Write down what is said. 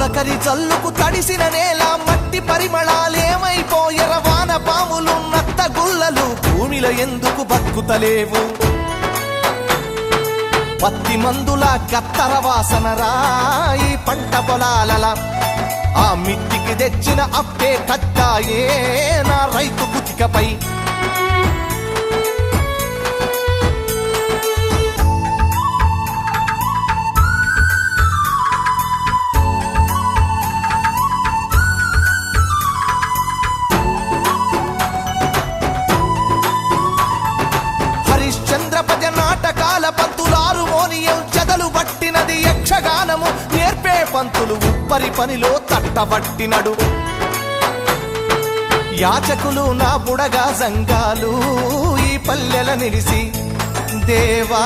తొలకరి జల్లుకు తడిసిన నేల మట్టి పరిమళాలేమైపోయెర వాన పాములు నత్త గుల్లలు భూమిలో ఎందుకు బతుకుతలేవు పత్తి మందుల కత్తర వాసన రాయి పంట పొలాలల ఆ మిట్టికి తెచ్చిన అప్పే కట్టాయే నా రైతు కుతికపై హరిశ్చంద్రపద నాటకాల పంతులారు మోనియం చెదలు పట్టినది యక్షగానము నేర్పే పంతులు ఉప్పరి పనిలో తట్టబట్టినడు యాచకులు నా బుడగా సంఘాలు ఈ పల్లెల నిలిసి దేవా